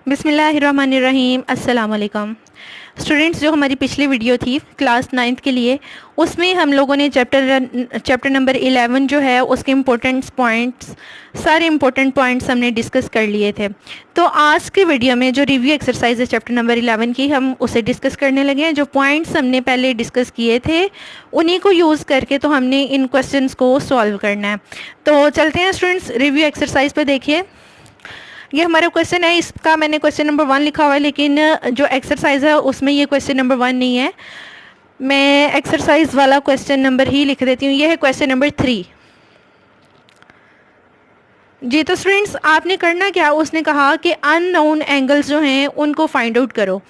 बिस्मिल्लाहिर्रहमानिर्रहीम अस्सलाम वालेकुम स्टूडेंट्स। जो हमारी पिछली वीडियो थी क्लास 9th के लिए, उसमें हम लोगों ने चैप्टर नंबर 11 जो है उसके इम्पोर्टेंट पॉइंट्स, सारे इम्पोर्टेंट पॉइंट्स हमने डिस्कस कर लिए थे। तो आज के वीडियो में जो रिव्यू एक्सरसाइज है चैप्टर नंबर 11 की, हम उसे डिस्कस करने लगे हैं। जो पॉइंट्स हमने पहले डिस्कस किए थे उन्हीं को यूज़ करके तो हमने इन क्वेश्चंस को सॉल्व करना है। तो चलते हैं स्टूडेंट्स, रिव्यू एक्सरसाइज पे देखिए। ये हमारा क्वेश्चन है, इसका मैंने क्वेश्चन नंबर 1 लिखा हुआ है, लेकिन जो एक्सरसाइज है उसमें ये क्वेश्चन नंबर 1 नहीं है। मैं एक्सरसाइज वाला क्वेश्चन नंबर ही लिख देती हूँ। ये है क्वेश्चन नंबर 3 जी। तो स्टूडेंट्स आपने करना क्या, उसने कहा कि अननोन एंगल्स जो हैं उनको फाइंड आउट करो।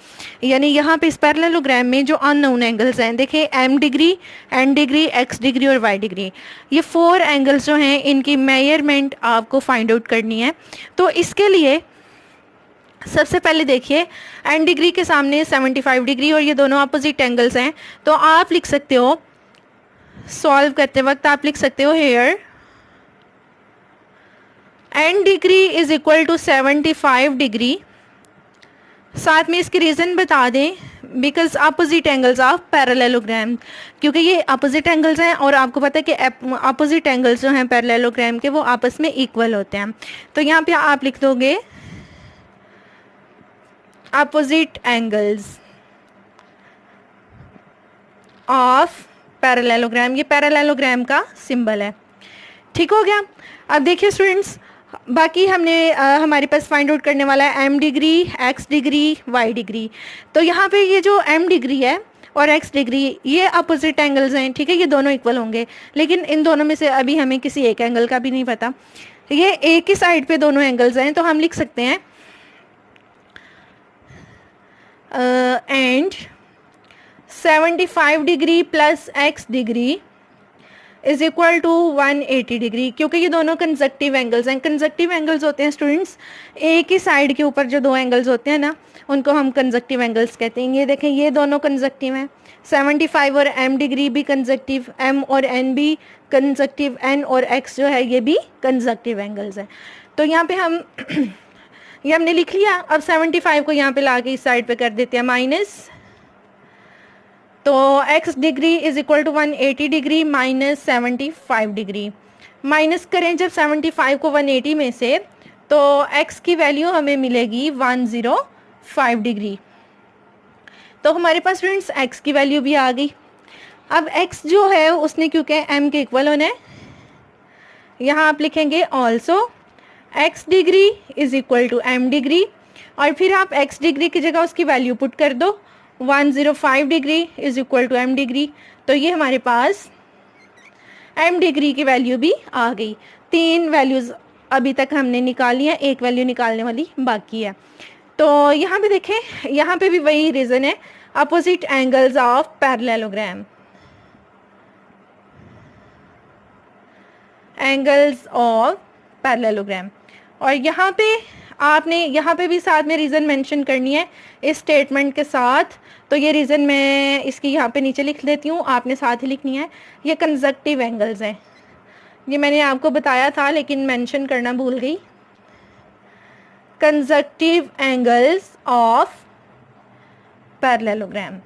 यानी यहाँ पे इस पैरेललोग्राम में जो अननोन एंगल्स हैं, देखिए M degree, N degree, x degree और वाई डिग्री, ये 4 एंगल्स जो हैं इनकी मेजरमेंट आपको फाइंड आउट करनी है। तो इसके लिए सबसे पहले देखिए एन डिग्री के सामने 75 डिग्री और ये दोनों अपोजिट एंगल्स हैं। तो आप लिख सकते हो, सॉल्व करते वक्त आप लिख सकते हो here N degree is equal to 75 degree. साथ में इसकी रीज़न बता दें, because opposite angles of parallelogram, क्योंकि ये अपोजिट एंगल्स हैं और आपको पता है कि अपोजिट एंगल्स जो हैं पैरेललोग्राम के वो आपस में इक्वल होते हैं। तो यहाँ पे आप लिख दोगे अपोजिट एंगल्स ऑफ पैरेललोग्राम, ये पैरेललोग्राम का सिंबल है। ठीक हो गया। अब देखिए स्टूडेंट्स, बाकी हमने हमारे पास फाइंड आउट करने वाला है m degree, x degree, y degree. तो यहाँ पे ये जो एम डिग्री है और एक्स डिग्री ये अपोजिट एंगल्स हैं, ठीक है, ये दोनों इक्वल होंगे, लेकिन इन दोनों में से अभी हमें किसी एक एंगल का भी नहीं पता। ये एक ही साइड पे दोनों एंगल्स हैं, तो हम लिख सकते हैं and 75 degree plus x degree is equal to 180 degree, क्योंकि ये दोनों कंजक्टिव एंगल्स हैं। कंजक्टिव एंगल्स होते हैं स्टूडेंट्स, एक ही साइड के ऊपर जो 2 एंगल्स होते हैं ना, उनको हम कंजक्टिव एंगल्स कहते हैं। ये देखें, ये दोनों कंजक्टिव हैं, 75 और एम डिग्री भी कंजक्टिव, एम और एन भी कंजक्टिव, एन और एक्स जो है ये भी कंजक्टिव एंगल्स हैं। तो यहाँ पे हम ये हमने लिख लिया। अब 75 को यहाँ पे ला के इस साइड पे कर देते हैं माइनस, तो x degree is equal to 180 degree minus 75 degree. Minus करें जब 75 को 180 में से, तो x की वैल्यू हमें मिलेगी 105 डिग्री। तो हमारे पास स्टूडेंट्स x की वैल्यू भी आ गई। अब x जो है उसने क्योंकि m के इक्वल होना है, यहाँ आप लिखेंगे also x degree is equal to m degree, और फिर आप x डिग्री की जगह उसकी वैल्यू पुट कर दो, 105 degree is equal to m degree. तो ये हमारे पास एम डिग्री की वैल्यू भी आ गई। 3 वैल्यूज़ अभी तक हमने निकाली है, एक वैल्यू निकालने वाली बाकी है। तो यहाँ पे देखें, यहाँ पे भी वही रीज़न है, opposite angles of parallelogram, angles of parallelogram. और यहाँ पे आपने यहाँ पे भी साथ में रीज़न मेंशन करनी है इस स्टेटमेंट के साथ। तो ये रीज़न मैं इसकी यहाँ पे नीचे लिख देती हूँ, आपने साथ ही लिखनी है। ये कंजक्टिव एंगल्स हैं, ये मैंने आपको बताया था लेकिन मेंशन करना भूल गई। कंजक्टिव एंगल्स ऑफ पैरेललोग्राम,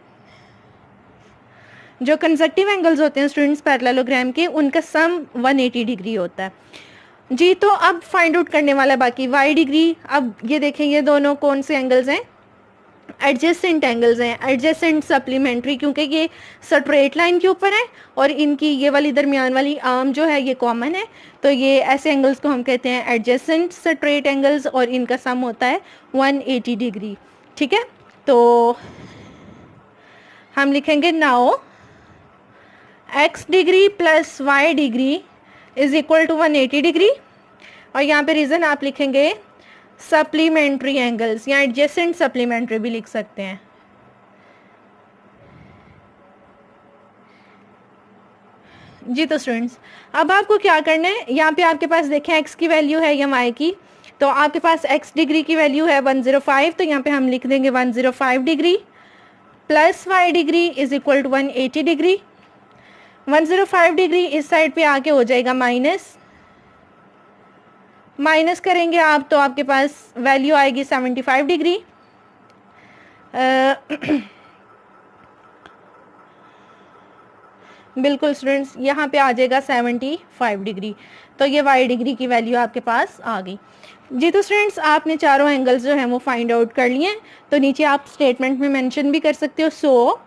जो कंजक्टिव एंगल्स होते हैं स्टूडेंट्स पैरेललोग्राम के, उनका सम 180 डिग्री होता है जी। तो अब फाइंड आउट करने वाला बाकी वाई डिग्री। अब ये देखें, ये दोनों कौन से एंगल्स हैं, एडजेसेंट एंगल्स हैं, एडजेसेंट सप्लीमेंट्री, क्योंकि ये स्ट्रेट लाइन के ऊपर है और इनकी ये वाली दरमियान वाली आर्म जो है ये कॉमन है। तो ये ऐसे एंगल्स को हम कहते हैं एडजेसेंट स्ट्रेट एंगल्स, और इनका सम होता है 180 डिग्री। ठीक है, तो हम लिखेंगे now x degree plus y degree is equal to 180 degree, और यहाँ पे रीज़न आप लिखेंगे सप्लीमेंट्री एंगल्स, या एडजेसेंट सप्लीमेंट्री भी लिख सकते हैं जी। तो स्टूडेंट्स अब आपको क्या करना है, यहाँ पे आपके पास देखें x की वैल्यू है या y की, तो आपके पास x डिग्री की वैल्यू है 105, तो यहाँ पे हम लिख देंगे 105 degree plus y degree is equal to 180 degree. 105 degree इस साइड पे आके हो जाएगा माइनस माइनस करेंगे आप तो आपके पास वैल्यू आएगी 75 डिग्री। बिल्कुल स्टूडेंट्स, यहाँ पे आ जाएगा 75 डिग्री। तो ये y डिग्री की वैल्यू आपके पास आ गई जी। तो स्टूडेंट्स आपने चारों एंगल्स जो हैं वो फाइंड आउट कर लिए। तो नीचे आप स्टेटमेंट में मेंशन भी कर सकते हो। So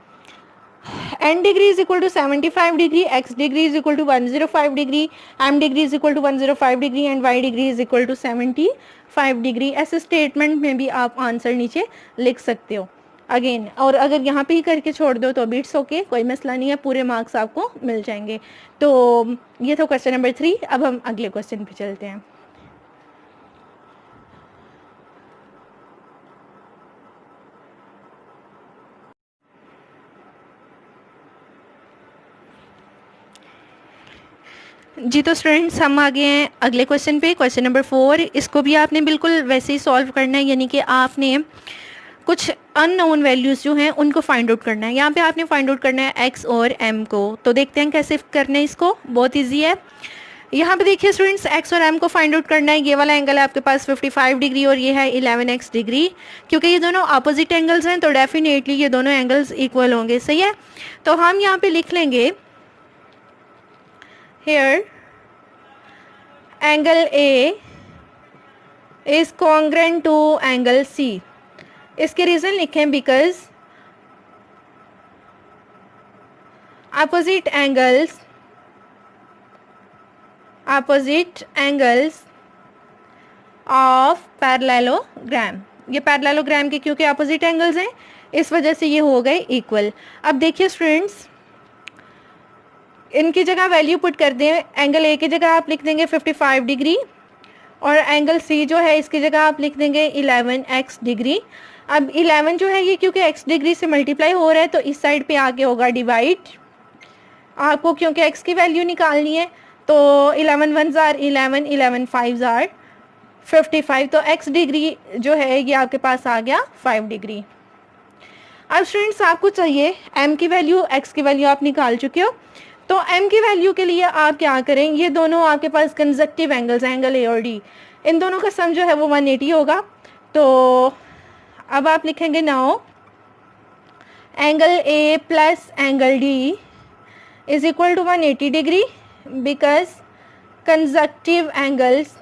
n degree is equal to 75 degree, x degree is equal to 105 degree, m degree is equal to 105 degree and y degree is equal to 75 degree. ऐसे स्टेटमेंट में भी आप आंसर नीचे लिख सकते हो अगेन। और अगर यहाँ पे ही करके छोड़ दो तो भी इट्स ओके, कोई मसला नहीं है, पूरे मार्क्स आपको मिल जाएंगे। तो ये था क्वेश्चन नंबर 3। अब हम अगले क्वेश्चन पे चलते हैं। जी तो स्टूडेंट्स हम आ गए हैं अगले क्वेश्चन पे, क्वेश्चन नंबर 4। इसको भी आपने बिल्कुल वैसे ही सॉल्व करना है, यानी कि आपने कुछ अननोन वैल्यूज़ जो हैं उनको फाइंड आउट करना है। यहाँ पे आपने फाइंड आउट करना है x और m को। तो देखते हैं कैसे करना है इसको, बहुत ईजी है। यहाँ पे देखिए स्टूडेंट्स, x और m को फाइंड आउट करना है। ये वाला एंगल है आपके पास 55 डिग्री और ये है 11x डिग्री। क्योंकि ये दोनों अपोजिट एंगल्स हैं तो डेफिनेटली ये दोनों एंगल्स इक्वल होंगे, सही है। तो हम यहाँ पे लिख लेंगे here angle A is congruent to angle C। इसके रीज़न लिखें because opposite angles of parallelogram। ये पैरेललोग्राम के क्योंकि अपोजिट एंगल्स हैं इस वजह से ये हो गए इक्वल। अब देखिए स्टूडेंट्स, इनकी जगह वैल्यू पुट कर दें। एंगल ए की जगह आप लिख देंगे 55 डिग्री और एंगल सी जो है इसकी जगह आप लिख देंगे 11x डिग्री। अब 11 जो है ये क्योंकि x डिग्री से मल्टीप्लाई हो रहा है तो इस साइड पे आके होगा डिवाइड। आपको क्योंकि x की वैल्यू निकालनी है तो 11 1 जार 11, 11 5 जार 55। तो x डिग्री जो है ये आपके पास आ गया 5 डिग्री। अब स्टूडेंट्स आपको चाहिए m की वैल्यू, x की वैल्यू आप निकाल चुके हो। तो m की वैल्यू के लिए आप क्या करें, ये दोनों आपके पास कंजक्टिव एंगल्स, एंगल a और d, इन दोनों का सम जो है वो 180 होगा। तो अब आप लिखेंगे now angle a plus angle d is equal to 180 degree because conjunctive angles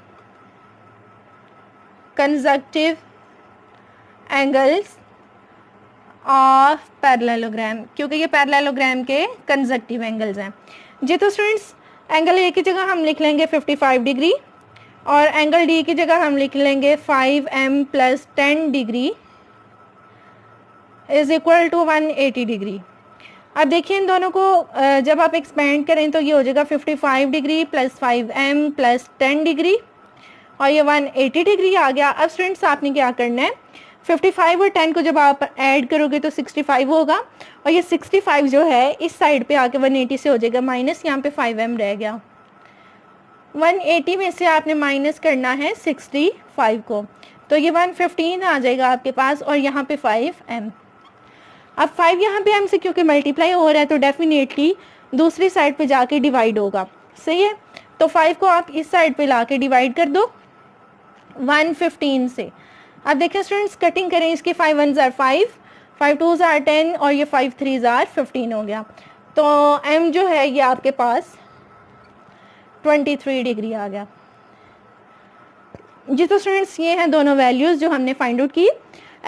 of parallelogram, क्योंकि ये पैरेललोग्राम के कंजक्टिव एंगल्स हैं जी। तो स्टूडेंट्स एंगल ए की जगह हम लिख लेंगे 55 डिग्री और एंगल डी की जगह हम लिख लेंगे 5m प्लस 10 degree is equal to 180 degree. अब देखिए इन दोनों को जब आप एक्सपेंड करें तो ये हो जाएगा 55 डिग्री प्लस 5m प्लस 10 डिग्री और ये 180 डिग्री आ गया। अब स्टूडेंट्स आपने क्या करना है, 55 और 10 को जब आप ऐड करोगे तो 65 होगा और ये 65 जो है इस साइड पे आके 180 से हो जाएगा माइनस, यहाँ पे 5m रह गया। 180 में से आपने माइनस करना है 65 को, तो ये 115 आ जाएगा आपके पास और यहाँ पे 5m। अब 5 यहाँ पे m से क्योंकि मल्टीप्लाई हो रहा है तो डेफिनेटली दूसरी साइड पे जाके डिवाइड होगा, सही है। तो 5 को आप इस साइड पे ला के डिवाइड कर दो 115 से। अब देखिए स्टूडेंट्स कटिंग करें इसके, 5 1 जार 5, 5 2 जार 10 और ये 5 3 जार 15 हो गया। तो m जो है ये आपके पास 23 डिग्री आ गया जी। तो स्टूडेंट्स ये हैं दोनों वैल्यूज़ जो हमने फाइंड आउट की,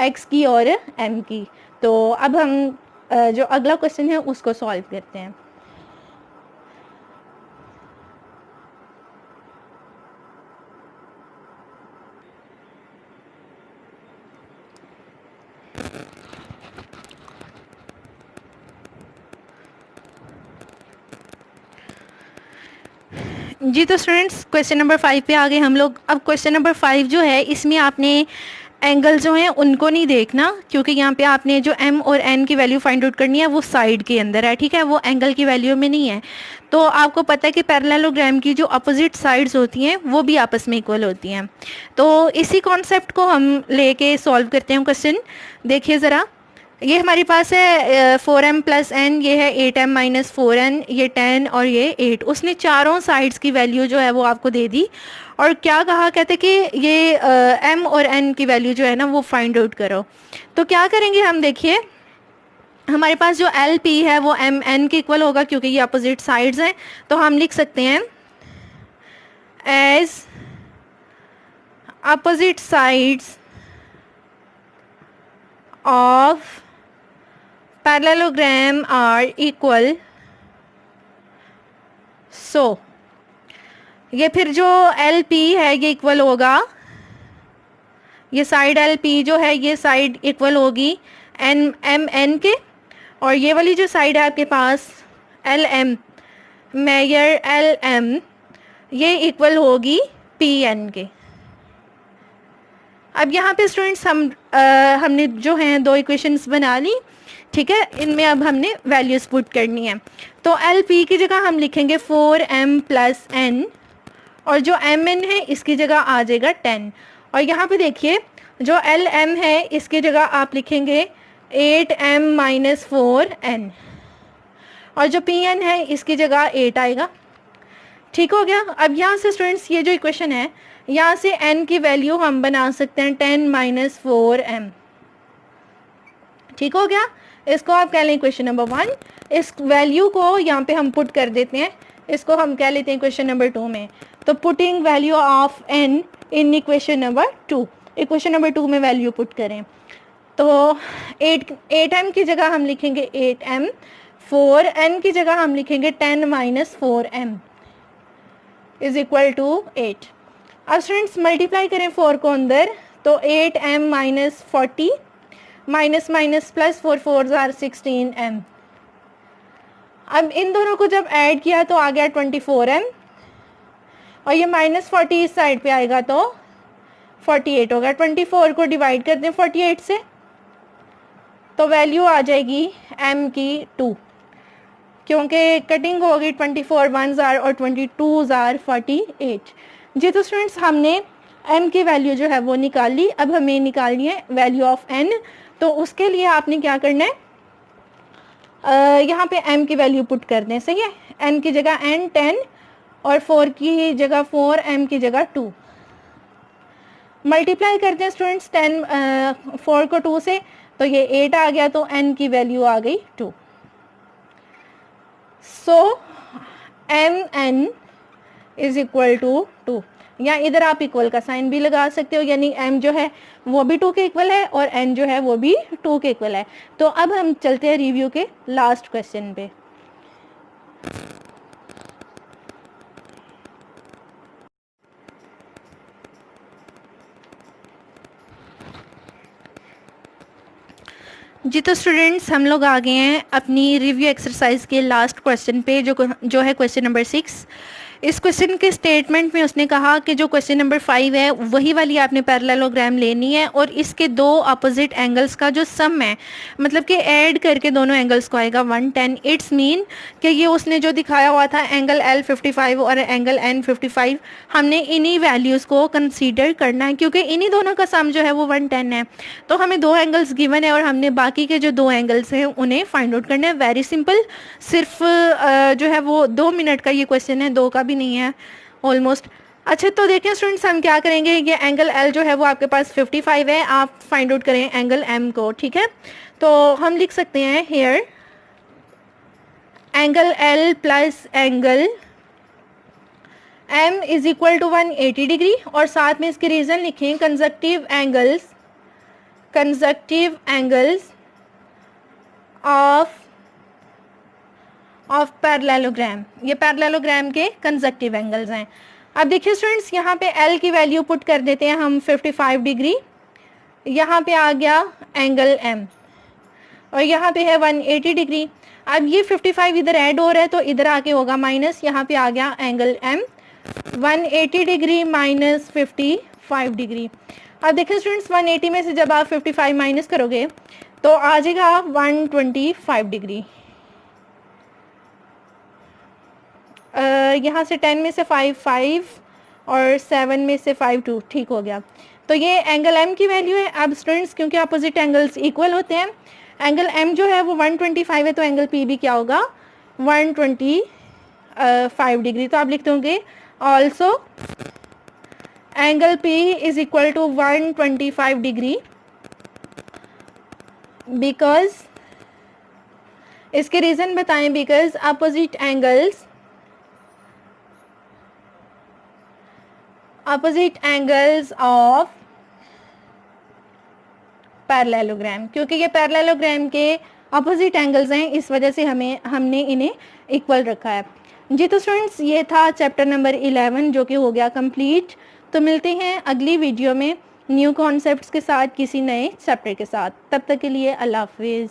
x की और m की। तो अब हम जो अगला क्वेश्चन है उसको सॉल्व करते हैं। जी तो स्टूडेंट्स क्वेश्चन नंबर 5 पे आ गए हम लोग। अब क्वेश्चन नंबर 5 जो है इसमें आपने एंगल जो हैं उनको नहीं देखना, क्योंकि यहाँ पे आपने जो m और n की वैल्यू फाइंड आउट करनी है वो साइड के अंदर है, ठीक है, वो एंगल की वैल्यू में नहीं है। तो आपको पता है कि पैरेललोग्राम की जो अपोजिट साइड्स होती हैं वो भी आपस में इक्वल होती हैं। तो इसी कॉन्सेप्ट को हम लेके सॉल्व करते हैं क्वेश्चन। देखिए ज़रा, ये हमारे पास है 4m प्लस एन, ये है 8m माइनस 4n, ये 10 और ये 8। उसने चारों साइड्स की वैल्यू जो है वो आपको दे दी और क्या कहा, कहते कि ये m और n की वैल्यू जो है ना वो फाइंड आउट करो। तो क्या करेंगे हम, देखिए हमारे पास जो एल पी है वो एम एन के इक्वल होगा क्योंकि ये अपोजिट साइड्स हैं। तो हम लिख सकते हैं as opposite sides of parallelogram are equal, so ये फिर जो एल पी है ये इक्वल होगा, ये साइड एल पी जो है ये साइड इक्वल होगी एन एम एन के, और ये वाली जो साइड है आपके पास एल एम मेजर एल एम, ये इक्वल होगी पी एन के। अब यहाँ पे स्टूडेंट्स हमने जो हैं दो इक्वेशंस बना ली, ठीक है। इनमें अब हमने वैल्यूज पुट करनी है। तो एल पी की जगह हम लिखेंगे 4m प्लस एन, और जो एम एन है इसकी जगह आ जाएगा 10। और यहाँ पे देखिए जो एल एम है इसकी जगह आप लिखेंगे 8m माइनस 4n, और जो पी एन है इसकी जगह 8 आएगा। ठीक हो गया। अब यहाँ से स्टूडेंट्स ये जो इक्वेशन है यहाँ से n की वैल्यू हम बना सकते हैं 10 माइनस 4m। ठीक हो गया। इसको आप कह लें इक्वेशन नंबर 1। इस वैल्यू को यहाँ पे हम पुट कर देते हैं, इसको हम कह लेते हैं इक्वेशन नंबर 2 में। तो putting value of n in equation number 2, equation number 2 में वैल्यू पुट करें तो 8m की जगह हम लिखेंगे 8m, 4n की जगह हम लिखेंगे 10 minus 4m is equal to 8। अब स्टूडेंट्स मल्टीप्लाई करें 4 को अंदर, तो 8m minus 40 minus minus plus 4 4 jar 16m। अब इन दोनों को जब ऐड किया तो आ गया 24m, और ये माइनस 40 इस साइड पे आएगा तो 48 होगा। 24 को डिवाइड करते हैं 48 से तो वैल्यू आ जाएगी m की 2, क्योंकि कटिंग होगी 24 1 जार और 22 जार 48। जी तो स्टूडेंट्स हमने m की वैल्यू जो है वो निकाल ली। अब हमें निकालनी है वैल्यू ऑफ n। तो उसके लिए आपने क्या करना है, यहाँ पे m की वैल्यू पुट कर दें, सही है। n की जगह n 10 और 4 की जगह 4, m की जगह 2। मल्टीप्लाई करते हैं स्टूडेंट्स 4 को 2 से तो ये 8 आ गया, तो n की वैल्यू आ गई 2। सो mn इज इक्वल टू 2, या इधर आप इक्वल का साइन भी लगा सकते हो, यानी m जो है वो भी 2 के इक्वल है और n जो है वो भी 2 के इक्वल है। तो अब हम चलते हैं रिव्यू के लास्ट क्वेश्चन पे। जी तो स्टूडेंट्स हम लोग आ गए हैं अपनी रिव्यू एक्सरसाइज के लास्ट क्वेश्चन पे, जो है क्वेश्चन नंबर 6। इस क्वेश्चन के स्टेटमेंट में उसने कहा कि जो क्वेश्चन नंबर 5 है वही वाली आपने पैरेललोग्राम लेनी है और इसके दो अपोजिट एंगल्स का जो सम है, मतलब कि ऐड करके दोनों एंगल्स को आएगा 110। इट्स मीन कि ये उसने जो दिखाया हुआ था एंगल L 55 और एंगल N 55, हमने इन्हीं वैल्यूज़ को कंसीडर करना है क्योंकि इन्हीं दोनों का सम जो है वो 110 है। तो हमें दो एंगल्स गिवन है और हमने बाकी के जो दो एंगल्स हैं उन्हें फाइंड आउट करना है। वेरी सिंपल, सिर्फ जो है वो 2 मिनट का ये क्वेश्चन है, 2 का भी नहीं है ऑलमोस्ट। अच्छा तो देखें स्टूडेंट्स हम क्या करेंगे, ये एंगल L जो है वो आपके पास 55 है, आप फाइंड आउट करें एंगल M को, ठीक है। तो हम लिख सकते हैं here angle L plus angle M is equal to 180 degree, और साथ में इसके रीजन लिखें कंजक्टिव एंगल्स ऑफ पैरेललोग्राम। ये पैरेललोग्राम के कंजक्टिव एंगल्स हैं। अब देखिए स्टूडेंट्स यहाँ पे L की वैल्यू पुट कर देते हैं हम 55 डिग्री, यहाँ पे आ गया एंगल M और यहाँ पे है 180 डिग्री। अब ये 55 इधर ऐड हो रहा है तो इधर आके होगा माइनस, यहाँ पे आ गया angle M 180 degree minus 55 degree. अब देखिए स्टूडेंट्स 180 में से जब आप 55 माइनस करोगे तो आ जाएगा 125 डिग्री। यहाँ से 10 में से 5 और 7 में से 5 2, ठीक हो गया। तो ये एंगल M की वैल्यू है। अब स्टूडेंट्स क्योंकि अपोजिट एंगल्स इक्वल होते हैं एंगल एम जो है वो 125 है, तो एंगल पी भी क्या होगा 125 डिग्री। तो आप लिखते होंगे also angle p is equal to 125 degree because, इसके रीजन बताएं, because opposite angles of parallelogram, क्योंकि ये पैरेललोग्राम के अपोजिट एंगल्स हैं, इस वजह से हमने इन्हें इक्वल रखा है। जी तो स्टूडेंट्स, ये था चैप्टर नंबर 11 जो कि हो गया कंप्लीट। तो मिलते हैं अगली वीडियो में न्यू कॉन्सेप्ट्स के साथ, किसी नए चैप्टर के साथ। तब तक के लिए अल्लाह हाफिज़।